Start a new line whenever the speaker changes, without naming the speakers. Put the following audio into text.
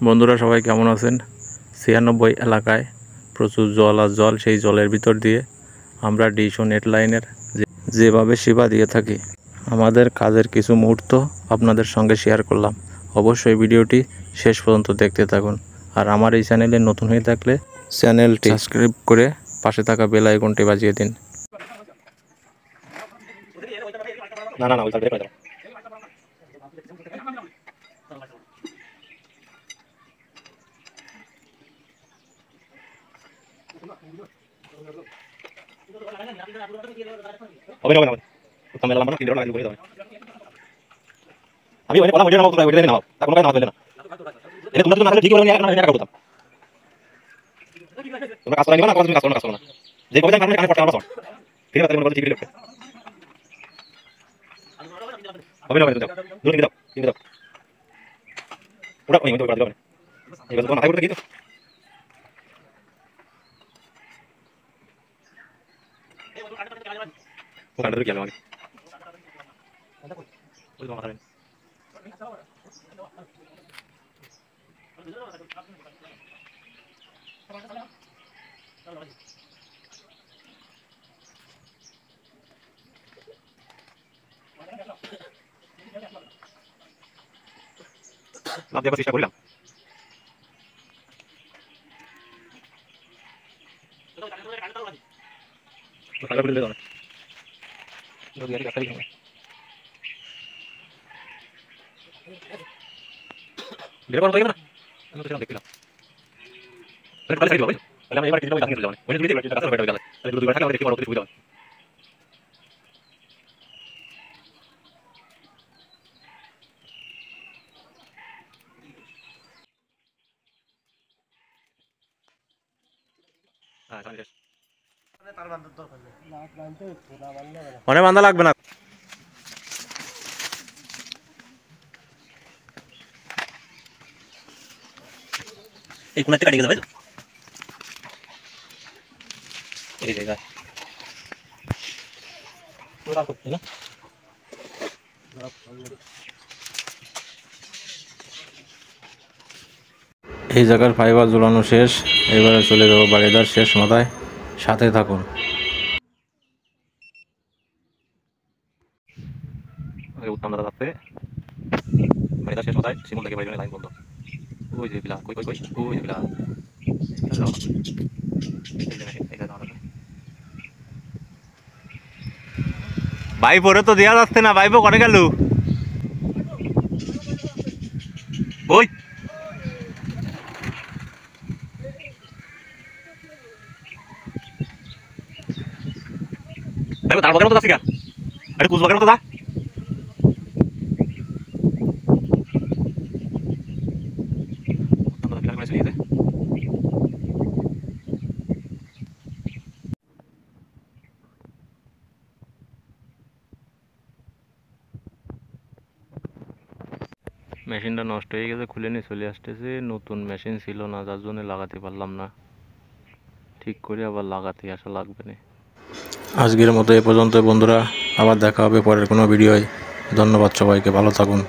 বন্ধুরা সবাই কেমন আছেন? 96 এলাকায় প্রচুর জল আর জল, সেই জলের ভিতর দিয়ে আমরা ডিশ ও নেট লাইনের যেভাবে সেবা দিয়ে থাকি, আমাদের কাজের কিছু মুহূর্ত আপনাদের সঙ্গে শেয়ার করলাম। অবশ্যই ভিডিওটি শেষ পর্যন্ত দেখতে থাকুন। আর আমার এই চ্যানেলে নতুন হয়ে থাকলে চ্যানেলটি সাবস্ক্রাইব করে পাশে থাকা বেল আইকনটি বাজিয়ে দিন।
আমি ওই পড়া মইটা নাও তো ওইটা নাও তা কোনো কাজ নাও না এটা তোমরা যদি না ঠিক করে না একা করতাম তোমরা কাজ করা নিবা না কাজ করো না যে কবে কারণে কানে পড়তে আমরা সব ঠিক আছে তোমরা ঠিক করে হবে না দাও দুটো দাও ওটা ওই মতো করে দাও এবার তো না করতে কি তো ও কান্ডার কি আমাকে ওই তো মাথায় লাভ দেওয়ার চেষ্টা করলাম ফাইবার করে দাও না যদি আর কাছে দিই বের করতে হবে না আমি তো সেটা দেখলাম তাহলে কাছে দিই ভাই তাহলে আমি এবার কিছু দাঁড়িয়ে যাবো ওই যদি কাছে বের হয়ে গেল তাহলে দুটো টাকা আমরা দেখতে পারবো সুবিধা হবে হ্যাঁ তাহলে
অনেক বান্ধা লাগবে না।
এই কোণাতে কাটিয়ে দাও ভাই এই জায়গা পুরো করতে না
এই জায়গার ফাইবার ঝুলানো শেষ, এবারে চলে যাবো বাড়িদার শেষ মাথায়। সাথে থাকুন।
উত্তম দাদা যাচ্ছে বাড়িদার শেষ মাথায় শিমুল থেকে বাড়ি লাইন বন্ধ ওই যে বিলা কই কই কই ওই যে বিলা
ভাই পরে তো দেওয়া যাচ্ছে না, ভাইবো করে গেল
ওই দেখো তার বাগান তো যাচ্ছে গা আরে কুচ বাগান তো যা আমরা বিলা করে চলে যেতে
মেশিনটা নষ্ট হয়ে গেছে, খুলে নিয়ে চলে আসতেছে। নতুন মেশিন ছিল না, যার জন্য লাগাতে পারলাম না। ঠিক করে আবার লাগাতে আসা লাগবে না। আজকের মতো এ পর্যন্ত বন্ধুরা, আবার দেখা হবে পরের কোনো ভিডিওয়। ধন্যবাদ সবাইকে, ভালো থাকুন।